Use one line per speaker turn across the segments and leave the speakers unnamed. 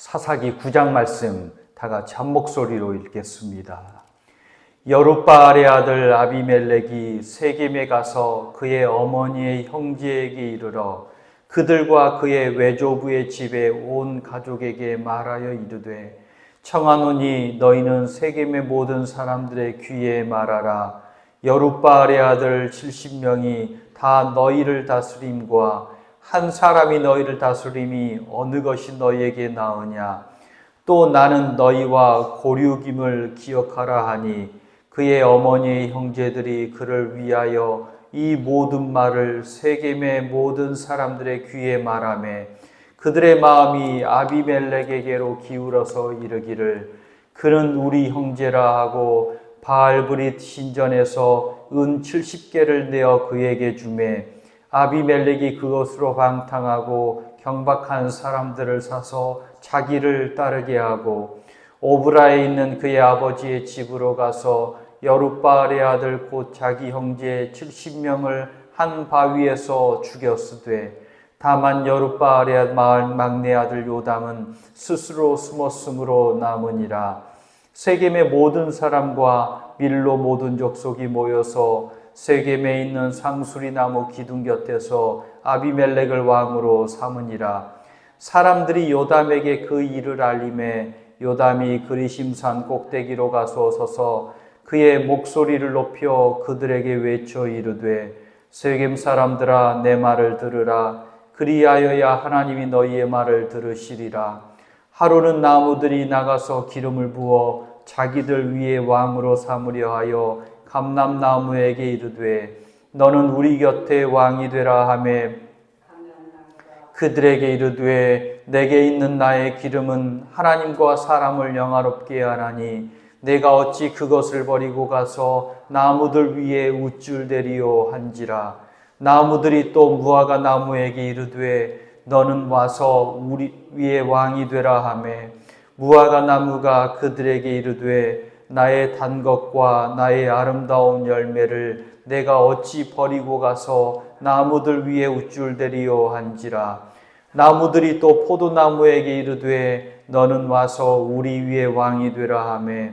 사사기 9장 말씀 다 같이 한 목소리로 읽겠습니다. 여룻바알의 아들 아비멜렉이 세겜에 가서 그의 어머니의 형제에게 이르러 그들과 그의 외조부의 집에 온 가족에게 말하여 이르되 청하노니 너희는 세겜의 모든 사람들의 귀에 말하라. 여룻바알의 아들 70명이 다 너희를 다스림과 한 사람이 너희를 다스림이 어느 것이 너희에게 나으냐. 또 나는 너희와 고륙임을 기억하라 하니 그의 어머니의 형제들이 그를 위하여 이 모든 말을 세겜의 모든 사람들의 귀에 말하매 그들의 마음이 아비멜렉에게로 기울어서 이르기를 그는 우리 형제라 하고 바알브릿 신전에서 은 70개를 내어 그에게 주매 아비멜렉이 그것으로 방탕하고 경박한 사람들을 사서 자기를 따르게 하고 오브라에 있는 그의 아버지의 집으로 가서 여룻바알의 아들 곧 자기 형제 70명을 한 바위에서 죽였으되 다만 여룻바알의 막내 아들 요담은 스스로 숨었으므로 남으니라. 세겜의 모든 사람과 밀로 모든 족속이 모여서 세겜에 있는 상수리 나무 기둥 곁에서 아비멜렉을 왕으로 삼으니라. 사람들이 요담에게 그 일을 알림해 요담이 그리심산 꼭대기로 가서 서서 그의 목소리를 높여 그들에게 외쳐 이르되 세겜 사람들아 내 말을 들으라. 그리하여야 하나님이 너희의 말을 들으시리라. 하루는 나무들이 나가서 기름을 부어 자기들 위에 왕으로 삼으려 하여 감람나무에게 이르되 너는 우리 곁에 왕이 되라 하며 그들에게 이르되 내게 있는 나의 기름은 하나님과 사람을 영화롭게 하나니 내가 어찌 그것을 버리고 가서 나무들 위에 우쭐대리오 한지라. 나무들이 또 무화과 나무에게 이르되 너는 와서 우리 위에 왕이 되라 하며 무화과 나무가 그들에게 이르되 나의 단 것과 나의 아름다운 열매를 내가 어찌 버리고 가서 나무들 위에 우쭐대리오 한지라. 나무들이 또 포도나무에게 이르되 너는 와서 우리 위에 왕이 되라 하며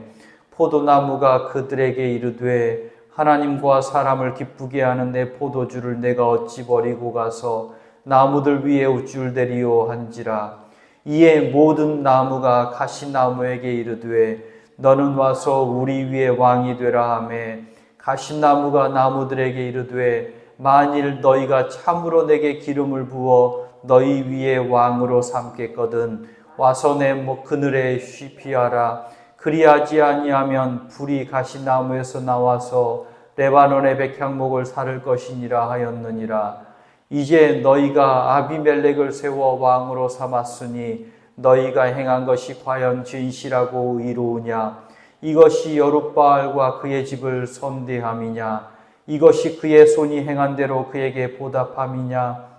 포도나무가 그들에게 이르되 하나님과 사람을 기쁘게 하는 내 포도주를 내가 어찌 버리고 가서 나무들 위에 우쭐대리오 한지라. 이에 모든 나무가 가시나무에게 이르되 너는 와서 우리 위에 왕이 되라 하며 가시나무가 나무들에게 이르되 만일 너희가 참으로 내게 기름을 부어 너희 위에 왕으로 삼겠거든 와서 내 그늘에 피하라. 그리하지 아니하면 불이 가시나무에서 나와서 레바논의 백향목을 사를 것이니라 하였느니라. 이제 너희가 아비멜렉을 세워 왕으로 삼았으니 너희가 행한 것이 과연 진실하고 의로우냐? 이것이 여룻바알과 그의 집을 선대함이냐? 이것이 그의 손이 행한 대로 그에게 보답함이냐?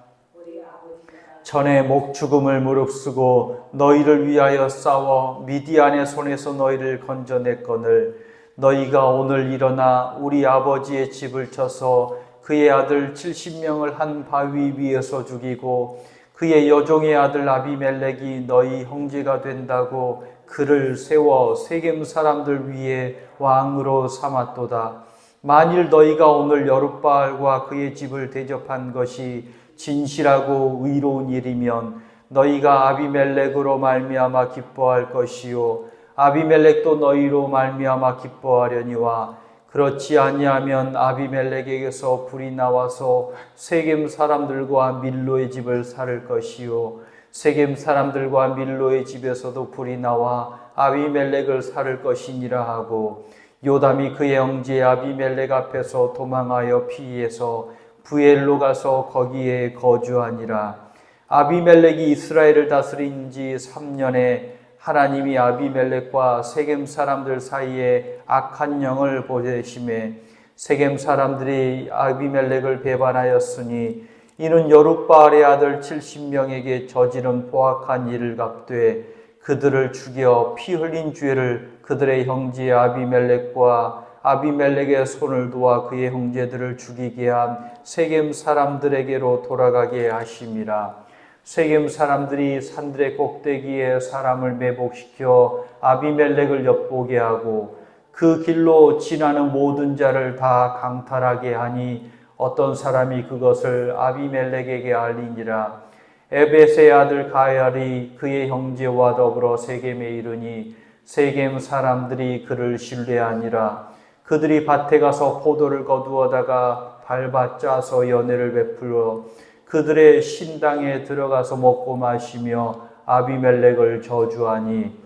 전에 목죽음을 무릅쓰고 너희를 위하여 싸워 미디안의 손에서 너희를 건져냈거늘 너희가 오늘 일어나 우리 아버지의 집을 쳐서 그의 아들 70명을 한 바위 위에서 죽이고 그의 여종의 아들 아비멜렉이 너희 형제가 된다고 그를 세워 세겜 사람들 위에 왕으로 삼았도다. 만일 너희가 오늘 여룻바알과 그의 집을 대접한 것이 진실하고 의로운 일이면 너희가 아비멜렉으로 말미암아 기뻐할 것이요 아비멜렉도 너희로 말미암아 기뻐하려니와 그렇지 아니하면 아비멜렉에게서 불이 나와서 세겜 사람들과 밀로의 집을 살을 것이요 세겜 사람들과 밀로의 집에서도 불이 나와 아비멜렉을 살을 것이니라 하고 요담이 그의 형제 아비멜렉 앞에서 도망하여 피해서 부엘로 가서 거기에 거주하니라. 아비멜렉이 이스라엘을 다스린 지 3년에 하나님이 아비멜렉과 세겜 사람들 사이에 악한 영을 보내심에 세겜 사람들이 아비멜렉을 배반하였으니 이는 여룻바알의 아들 70명에게 저지른 포악한 일을 갚되 그들을 죽여 피 흘린 죄를 그들의 형제 아비멜렉과 아비멜렉의 손을 도와 그의 형제들을 죽이게 한 세겜 사람들에게로 돌아가게 하심이라. 세겜 사람들이 산들의 꼭대기에 사람을 매복시켜 아비멜렉을 엿보게 하고 그 길로 지나는 모든 자를 다 강탈하게 하니 어떤 사람이 그것을 아비멜렉에게 알리니라. 에벳의 아들 가얄이 그의 형제와 더불어 세겜에 이르니 세겜 사람들이 그를 신뢰하니라. 그들이 밭에 가서 포도를 거두어다가 밟아 짜서 연회를 베풀어 그들의 신당에 들어가서 먹고 마시며 아비멜렉을 저주하니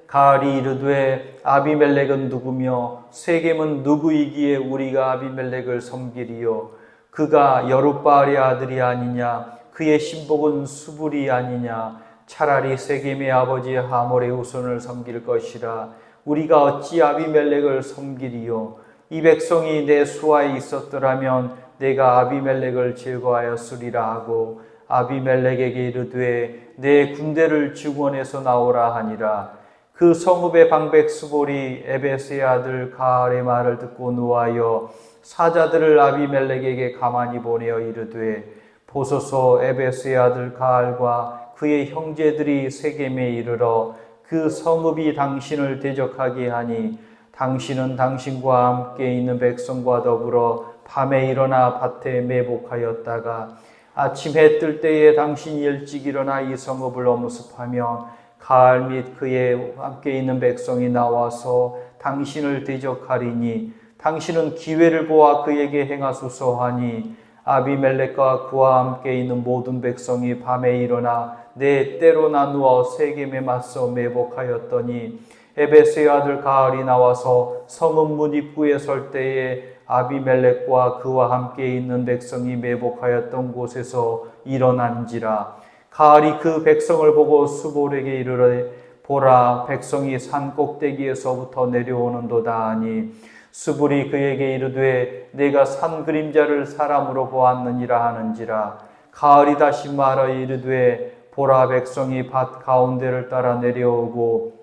가알이 이르되 아비멜렉은 누구며 세겜은 누구이기에 우리가 아비멜렉을 섬기리요. 그가 여룻바알의 아들이 아니냐. 그의 신복은 수불이 아니냐. 차라리 세겜의 아버지 하몰의 후손을 섬길 것이라. 우리가 어찌 아비멜렉을 섬기리요. 이 백성이 내 수하에 있었더라면 내가 아비멜렉을 제거하였으리라 하고 아비멜렉에게 이르되 내 군대를 증원해서 나오라 하니라. 그 성읍의 방백 스볼이 에벳의 아들 가알의 말을 듣고 노하여 사자들을 아비멜렉에게 가만히 보내어 이르되 보소서 에벳의 아들 가알과 그의 형제들이 세겜에 이르러 그 성읍이 당신을 대적하게 하니 당신은 당신과 함께 있는 백성과 더불어 밤에 일어나 밭에 매복하였다가 아침 해 뜰 때에 당신이 일찍 일어나 이 성읍을 엄습하며 가알 및 그의 함께 있는 백성이 나와서 당신을 대적하리니 당신은 기회를 보아 그에게 행하소서 하니 아비멜렉과 그와 함께 있는 모든 백성이 밤에 일어나 네 때로 나누어 세겜에 맞서 매복하였더니 에벳의 아들 가알이 나와서 성읍 문 입구에 설 때에 아비멜렉과 그와 함께 있는 백성이 매복하였던 곳에서 일어난지라. 가알이 그 백성을 보고 수볼에게 이르되 보라 백성이 산 꼭대기에서부터 내려오는도다 하니 수볼이 그에게 이르되 내가 산 그림자를 사람으로 보았느니라 하는지라. 가알이 다시 말하여 이르되 보라 백성이 밭 가운데를 따라 내려오고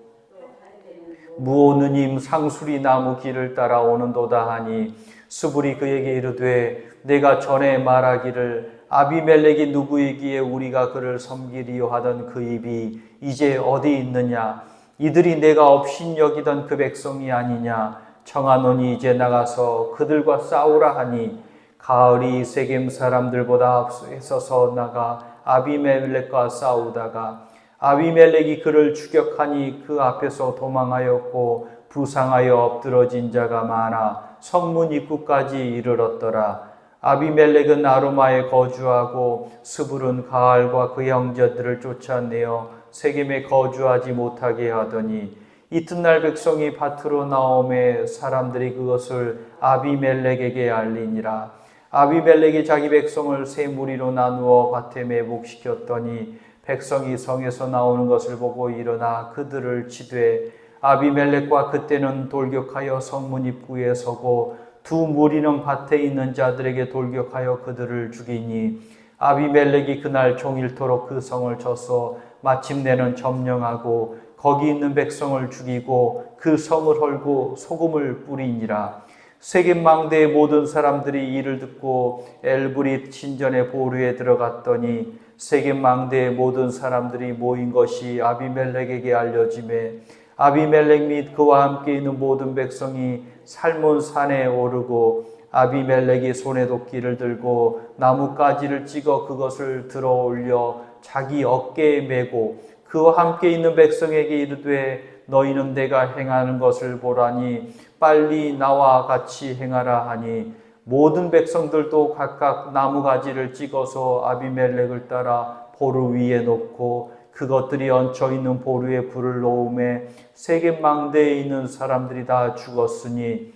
무오느님 상수리 나무 길을 따라 오는도다 하니 수볼이 그에게 이르되 내가 전에 말하기를 아비멜렉이 누구이기에 우리가 그를 섬기리요 하던 그 입이 이제 어디 있느냐. 이들이 내가 업신여기던 그 백성이 아니냐. 청하노니 이제 나가서 그들과 싸우라 하니 가을이 세겜 사람들보다 앞서서 나가 아비멜렉과 싸우다가 아비멜렉이 그를 추격하니 그 앞에서 도망하였고 부상하여 엎드러진 자가 많아 성문 입구까지 이르렀더라. 아비멜렉은 아로마에 거주하고 스불은 가알과 그 형제들을 쫓아내어 세겜에 거주하지 못하게 하더니 이튿날 백성이 밭으로 나오매 사람들이 그것을 아비멜렉에게 알리니라. 아비멜렉이 자기 백성을 세 무리로 나누어 밭에 매복시켰더니 백성이 성에서 나오는 것을 보고 일어나 그들을 치되 아비멜렉과 그때는 돌격하여 성문 입구에 서고 두 무리는 밭에 있는 자들에게 돌격하여 그들을 죽이니 아비멜렉이 그날 종일토록 그 성을 쳐서 마침내는 점령하고 거기 있는 백성을 죽이고 그 성을 헐고 소금을 뿌리니라. 세겜 망대의 모든 사람들이 이를 듣고 엘브릿 신전의 보루에 들어갔더니 세겜 망대의 모든 사람들이 모인 것이 아비멜렉에게 알려지매 아비멜렉 및 그와 함께 있는 모든 백성이 살몬 산에 오르고 아비멜렉이 손에 도끼를 들고 나뭇가지를 찍어 그것을 들어 올려 자기 어깨에 메고 그와 함께 있는 백성에게 이르되 너희는 내가 행하는 것을 보라니 빨리 나와 같이 행하라 하니 모든 백성들도 각각 나무가지를 찍어서 아비멜렉을 따라 보루 위에 놓고 그것들이 얹혀 있는 보루에 불을 놓음에 세겜 망대에 있는 사람들이 다 죽었으니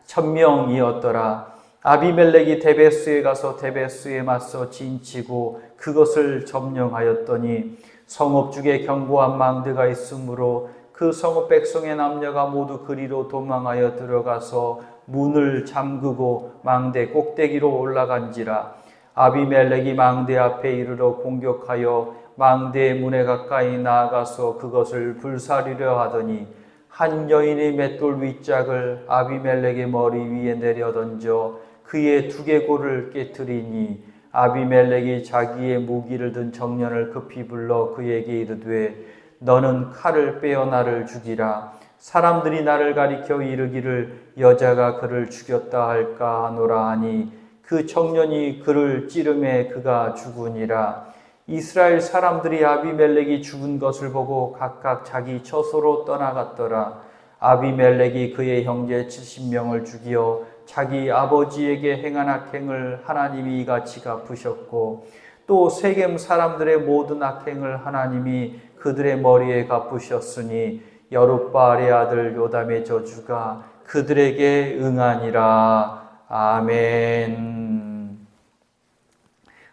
1000명이었더라. 아비멜렉이 데베스에 가서 데베스에 맞서 진치고 그것을 점령하였더니 성읍 중에 견고한 망대가 있으므로 그 성읍 백성의 남녀가 모두 그리로 도망하여 들어가서 문을 잠그고 망대 꼭대기로 올라간지라. 아비멜렉이 망대 앞에 이르러 공격하여 망대의 문에 가까이 나아가서 그것을 불사르려 하더니 한 여인의 맷돌 윗짝을 아비멜렉의 머리 위에 내려 던져 그의 두개골을 깨뜨리니 아비멜렉이 자기의 무기를 든 청년을 급히 불러 그에게 이르되 너는 칼을 빼어 나를 죽이라. 사람들이 나를 가리켜 이르기를 여자가 그를 죽였다 할까 하노라 하니 그 청년이 그를 찌르매 그가 죽으니라. 이스라엘 사람들이 아비멜렉이 죽은 것을 보고 각각 자기 처소로 떠나갔더라. 아비멜렉이 그의 형제 70명을 죽이어 자기 아버지에게 행한 악행을 하나님이 이같이 갚으셨고 또 세겜 사람들의 모든 악행을 하나님이 그들의 머리에 갚으셨으니 여룻바알의 아들 요담의 저주가 그들에게 응하니라. 아멘.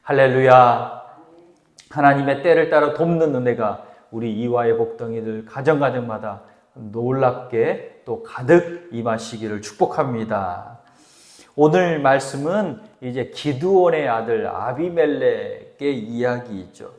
할렐루야. 하나님의 때를 따라 돕는 은혜가 우리 이화의 복덩이들 가정가정마다 놀랍게 또 가득 임하시기를 축복합니다. 오늘 말씀은 이제 기드온의 아들 아비멜렉의 이야기이죠.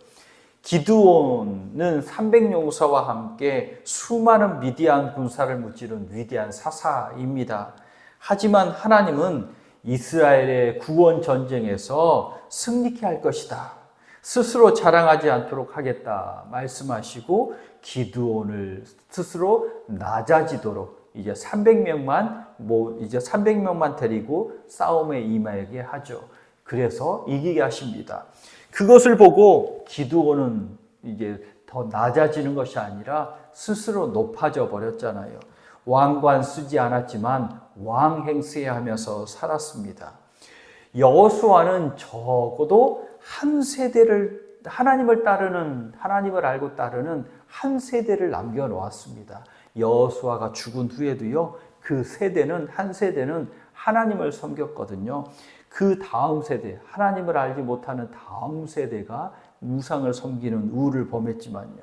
기드온은 300용사와 함께 수많은 미디안 군사를 무찌른 위대한 사사입니다. 하지만 하나님은 이스라엘의 구원 전쟁에서 승리케 할 것이다. 스스로 자랑하지 않도록 하겠다 말씀하시고 기드온을 스스로 낮아지도록 이제 300명만 데리고 싸움에 임하게 하죠. 그래서 이기게 하십니다. 그것을 보고 기드온은 이제 더 낮아지는 것이 아니라 스스로 높아져 버렸잖아요. 왕관 쓰지 않았지만 왕 행세하면서 살았습니다. 여호수아는 적어도 한 세대를 하나님을 알고 따르는 한 세대를 남겨놓았습니다. 여호수아가 죽은 후에도요, 한 세대는 하나님을 섬겼거든요. 그 다음 세대, 하나님을 알지 못하는 다음 세대가 우상을 섬기는 우를 범했지만요.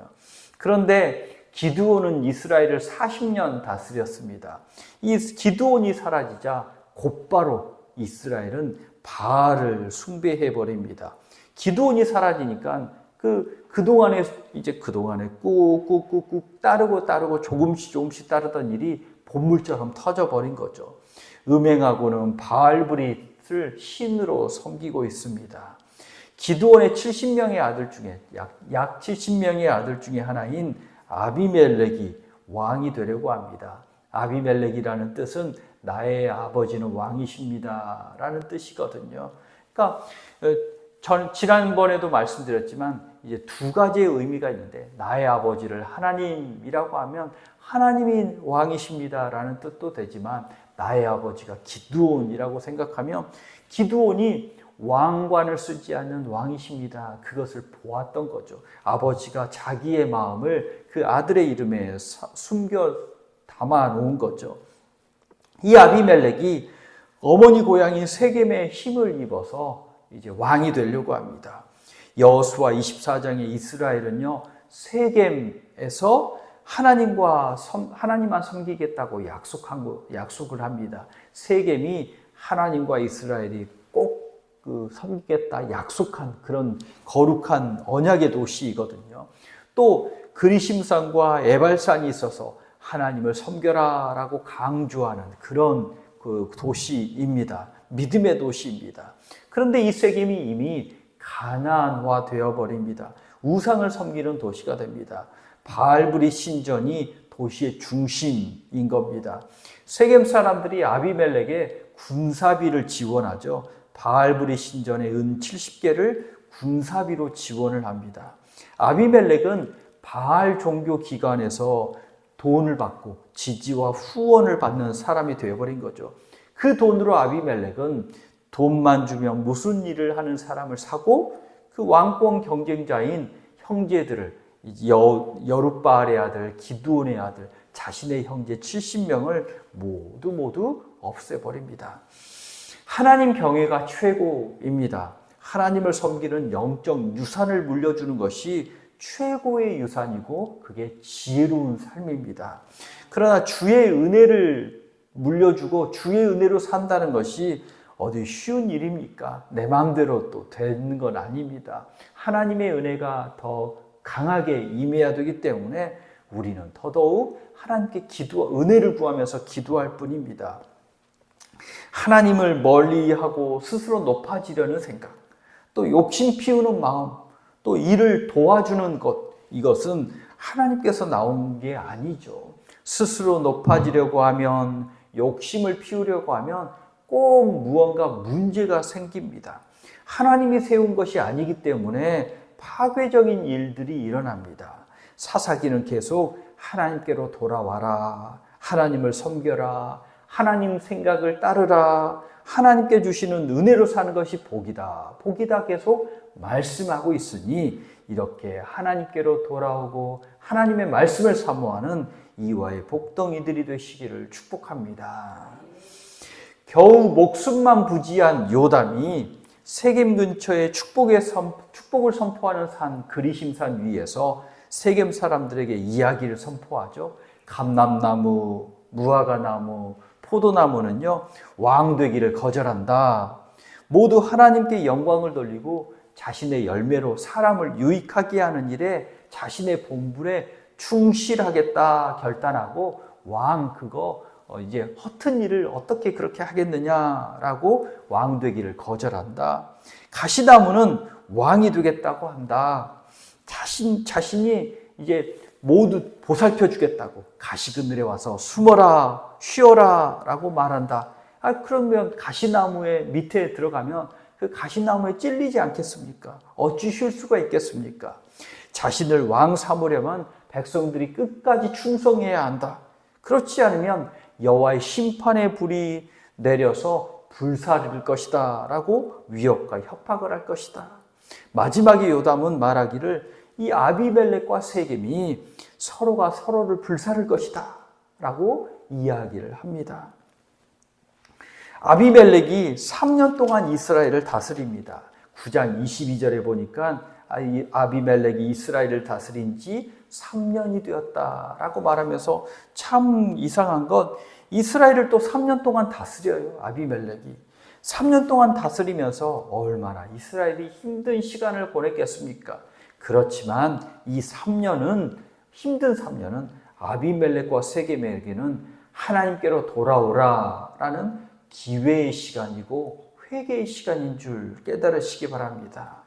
그런데 기드온은 이스라엘을 40년 다스렸습니다. 이 기드온이 사라지자 곧바로 이스라엘은 바알을 숭배해 버립니다. 기드온이 사라지니까 그동안에 꾹꾹꾹꾹 따르고 조금씩 따르던 일이 본물처럼 터져버린 거죠. 음행하고는 바알브릿을 신으로 섬기고 있습니다. 기드온의 70명의 아들 중에 약 70명의 아들 중에 하나인 아비멜렉이 왕이 되려고 합니다. 아비멜렉이라는 뜻은 나의 아버지는 왕이십니다 라는 뜻이거든요. 그러니까 지난번에도 말씀드렸지만 이제 두 가지의 의미가 있는데, 나의 아버지를 하나님이라고 하면 하나님이 왕이십니다 라는 뜻도 되지만, 나의 아버지가 기드온이라고 생각하면 기드온이 왕관을 쓰지 않는 왕이십니다, 그것을 보았던 거죠. 아버지가 자기의 마음을 그 아들의 이름에 숨겨 담아 놓은 거죠. 이 아비멜렉이 어머니 고향인 세겜의 힘을 입어서 이제 왕이 되려고 합니다. 여호수아 24장의 이스라엘은요, 세겜에서 하나님만 섬기겠다고 약속을 합니다. 세겜이 하나님과 이스라엘이 꼭 섬기겠다 약속한 그런 거룩한 언약의 도시이거든요. 또 그리심산과 에발산이 있어서 하나님을 섬겨라라고 강조하는 그런 도시입니다. 믿음의 도시입니다. 그런데 이 세겜이 이미 가나안화 되어 버립니다. 우상을 섬기는 도시가 됩니다. 바알브릿 신전이 도시의 중심인 겁니다. 세겜 사람들이 아비멜렉에 군사비를 지원하죠. 바알브릿 신전의 은 70개를 군사비로 지원을 합니다. 아비멜렉은 바알 종교 기관에서 돈을 받고 지지와 후원을 받는 사람이 되어버린 거죠. 그 돈으로 아비멜렉은 돈만 주면 무슨 일을 하는 사람을 사고 그 왕권 경쟁자인 형제들을, 여룻바알의 아들, 기드온의 아들, 자신의 형제 70명을 모두 없애버립니다. 하나님 경외가 최고입니다. 하나님을 섬기는 영적 유산을 물려주는 것이 최고의 유산이고 그게 지혜로운 삶입니다. 그러나 주의 은혜를 물려주고 주의 은혜로 산다는 것이 어디 쉬운 일입니까? 내 마음대로 또 되는 건 아닙니다. 하나님의 은혜가 더 강하게 임해야 되기 때문에 우리는 더더욱 하나님께 은혜를 구하면서 기도할 뿐입니다. 하나님을 멀리하고 스스로 높아지려는 생각, 또 욕심 피우는 마음, 또 일을 도와주는 것, 이것은 하나님께서 나온 게 아니죠. 스스로 높아지려고 하면, 욕심을 피우려고 하면 꼭 무언가 문제가 생깁니다. 하나님이 세운 것이 아니기 때문에 파괴적인 일들이 일어납니다. 사사기는 계속 하나님께로 돌아와라, 하나님을 섬겨라, 하나님 생각을 따르라, 하나님께 주시는 은혜로 사는 것이 복이다, 복이다 계속 말씀하고 있으니 이렇게 하나님께로 돌아오고 하나님의 말씀을 사모하는 이와의 복덩이들이 되시기를 축복합니다. 겨우 목숨만 부지한 요담이 세겜 근처에 축복을 선포하는 산 그리심산 위에서 세겜 사람들에게 이야기를 선포하죠. 감람나무, 무화과나무, 포도나무는요 왕 되기를 거절한다. 모두 하나님께 영광을 돌리고 자신의 열매로 사람을 유익하게 하는 일에 자신의 본분에 충실하겠다 결단하고 왕 그거 이제 허튼 일을 어떻게 그렇게 하겠느냐라고 왕 되기를 거절한다. 가시나무는 왕이 되겠다고 한다. 자신이 이제 모두 보살펴 주겠다고 가시그늘에 와서 숨어라, 쉬어라 라고 말한다. 그러면 가시나무의 밑에 들어가면 그 가시나무에 찔리지 않겠습니까? 어찌 쉴 수가 있겠습니까? 자신을 왕 삼으려면 백성들이 끝까지 충성해야 한다. 그렇지 않으면 여호와의 심판의 불이 내려서 불사를 것이다 라고 위협과 협박을 할 것이다. 마지막에 요담은 말하기를 이 아비멜렉과 세겜이 서로가 서로를 불사를 것이다 라고 이야기를 합니다. 아비멜렉이 3년 동안 이스라엘을 다스립니다. 9장 22절에 보니까 아비멜렉이 이스라엘을 다스린 지 3년이 되었다라고 말하면서 참 이상한 건 이스라엘을 또 3년 동안 다스려요. 아비멜렉이 3년 동안 다스리면서 얼마나 이스라엘이 힘든 시간을 보냈겠습니까? 그렇지만 이 3년은 힘든 3년은 아비멜렉과 세겜에게는 하나님께로 돌아오라라는 기회의 시간이고 회개의 시간인 줄 깨달으시기 바랍니다.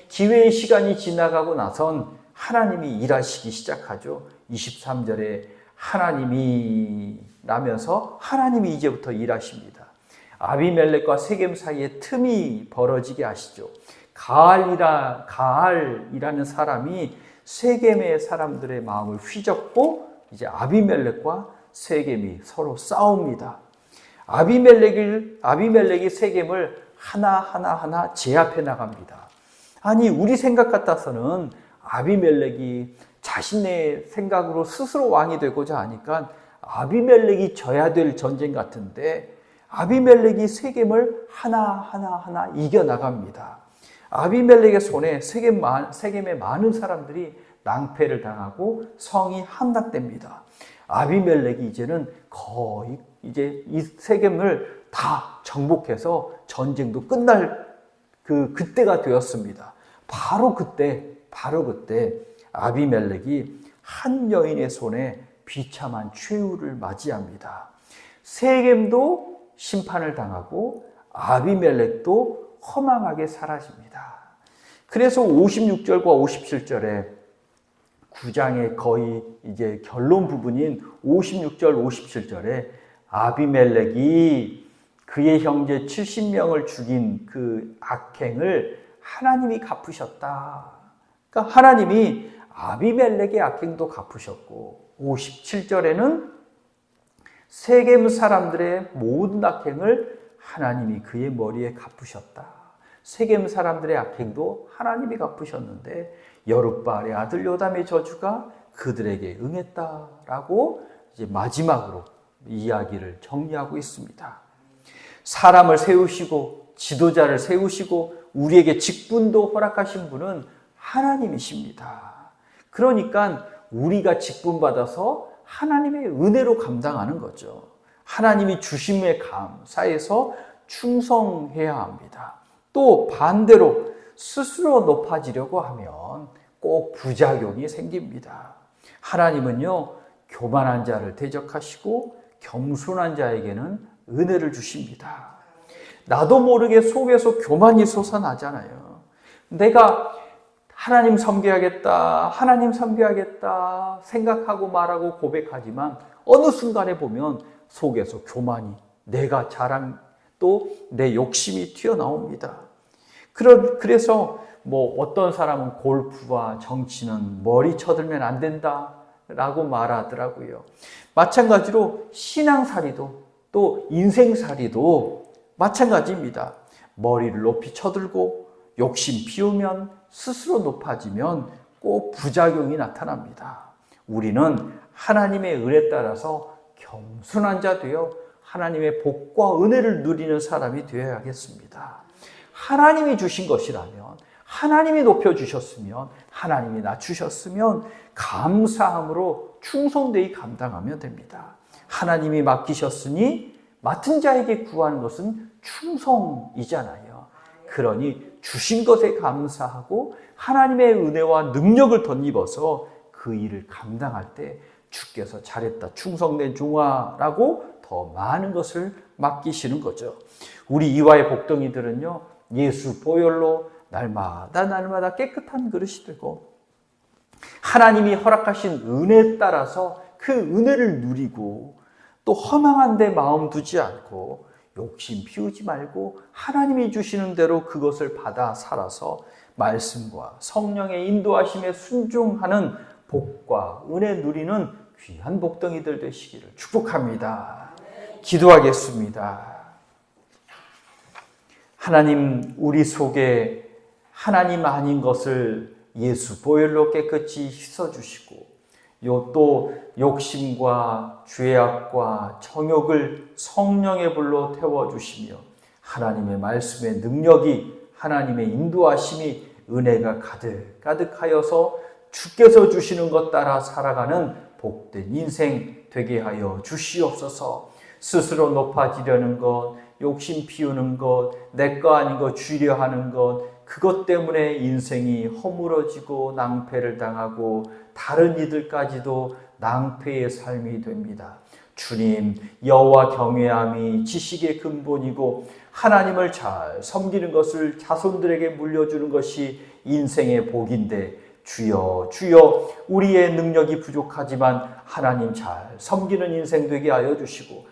기회의 시간이 지나가고 나선 하나님이 일하시기 시작하죠. 23절에 하나님이 라면서 하나님이 이제부터 일하십니다. 아비멜렉과 세겜 사이에 틈이 벌어지게 하시죠. 가알이라는 사람이 세겜의 사람들의 마음을 휘젓고 이제 아비멜렉과 세겜이 서로 싸웁니다. 아비멜렉이 세겜을 하나 제압해 나갑니다. 아니 우리 생각 같아서는 아비멜렉이 자신의 생각으로 스스로 왕이 되고자 하니까 아비멜렉이 져야 될 전쟁 같은데 아비멜렉이 세겜을 하나 이겨나갑니다. 아비멜렉의 손에 세겜의 많은 사람들이 낭패를 당하고 성이 함락됩니다. 아비멜렉이 이제는 거의 이제 이 세겜을 다 정복해서 전쟁도 끝날 그때가 되었습니다. 바로 그때 아비멜렉이 한 여인의 손에 비참한 최후를 맞이합니다. 세겜도 심판을 당하고 아비멜렉도 허망하게 사라집니다. 그래서 56절과 57절에 9장의 거의 이제 결론 부분인 56절, 57절에 아비멜렉이 그의 형제 70명을 죽인 그 악행을 하나님이 갚으셨다. 그러니까 하나님이 아비멜렉의 악행도 갚으셨고 57절에는 세겜 사람들의 모든 악행을 하나님이 그의 머리에 갚으셨다. 세겜 사람들의 악행도 하나님이 갚으셨는데 여룻바알의 아들 요담의 저주가 그들에게 응했다라고 이제 마지막으로 이야기를 정리하고 있습니다. 사람을 세우시고 지도자를 세우시고 우리에게 직분도 허락하신 분은 하나님이십니다. 그러니까 우리가 직분받아서 하나님의 은혜로 감당하는 거죠. 하나님이 주심에 감사해서 충성해야 합니다. 또 반대로 스스로 높아지려고 하면 꼭 부작용이 생깁니다. 하나님은요, 교만한 자를 대적하시고 겸손한 자에게는 은혜를 주십니다. 나도 모르게 속에서 교만이 솟아나잖아요. 내가 하나님 섬겨야겠다, 하나님 섬겨야겠다 생각하고 말하고 고백하지만 어느 순간에 보면 속에서 교만이, 내가 자랑, 또 내 욕심이 튀어나옵니다. 그래서 어떤 사람은 골프와 정치는 머리 쳐들면 안 된다라고 말하더라고요. 마찬가지로 신앙살이도 또 인생살이도 마찬가지입니다. 머리를 높이 쳐들고 욕심 피우면 스스로 높아지면 꼭 부작용이 나타납니다. 우리는 하나님의 은혜에 따라서 겸손한 자 되어 하나님의 복과 은혜를 누리는 사람이 되어야겠습니다. 하나님이 주신 것이라면, 하나님이 높여주셨으면, 하나님이 낮추셨으면 감사함으로 충성되이 감당하면 됩니다. 하나님이 맡기셨으니 맡은 자에게 구하는 것은 충성이잖아요. 그러니 주신 것에 감사하고 하나님의 은혜와 능력을 덧입어서 그 일을 감당할 때 주께서 잘했다, 충성된 종아라고 더 많은 것을 맡기시는 거죠. 우리 이화의 복덩이들은요, 예수 보혈로 날마다 깨끗한 그릇이 되고 하나님이 허락하신 은혜에 따라서 그 은혜를 누리고 또 허망한 데 마음 두지 않고 욕심 피우지 말고 하나님이 주시는 대로 그것을 받아 살아서 말씀과 성령의 인도하심에 순종하는 복과 은혜 누리는 귀한 복덩이들 되시기를 축복합니다. 기도하겠습니다. 하나님, 우리 속에 하나님 아닌 것을 예수 보혈로 깨끗이 씻어주시고 또 욕심과 죄악과 정욕을 성령의 불로 태워주시며 하나님의 말씀의 능력이, 하나님의 인도하심이, 은혜가 가득하여서 주께서 주시는 것 따라 살아가는 복된 인생 되게 하여 주시옵소서. 스스로 높아지려는 것, 욕심 피우는 것, 내 거 아닌 거 주려 하는 것, 그것 때문에 인생이 허물어지고 낭패를 당하고 다른 이들까지도 낭패의 삶이 됩니다. 주님, 여호와 경외함이 지식의 근본이고 하나님을 잘 섬기는 것을 자손들에게 물려주는 것이 인생의 복인데 주여 우리의 능력이 부족하지만 하나님 잘 섬기는 인생 되게 하여 주시고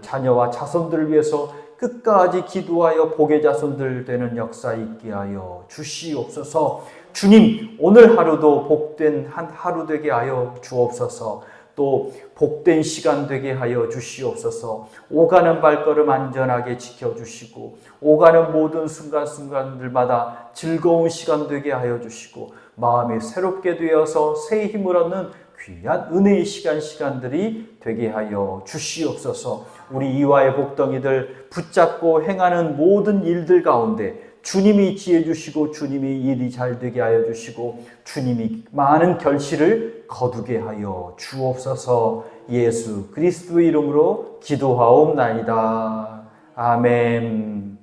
자녀와 자손들을 위해서 끝까지 기도하여 복의 자손들 되는 역사 있게 하여 주시옵소서. 주님, 오늘 하루도 복된 한 하루 되게 하여 주옵소서. 또 복된 시간 되게 하여 주시옵소서. 오가는 발걸음 안전하게 지켜주시고 오가는 모든 순간순간들마다 즐거운 시간 되게 하여 주시고 마음이 새롭게 되어서 새 힘을 얻는 귀한 은혜의 시간들이 되게 하여 주시옵소서. 우리 이화의 복덩이들 붙잡고 행하는 모든 일들 가운데 주님이 지혜 주시고 주님이 일이 잘 되게 하여 주시고 주님이 많은 결실을 거두게 하여 주옵소서. 예수 그리스도의 이름으로 기도하옵나이다. 아멘.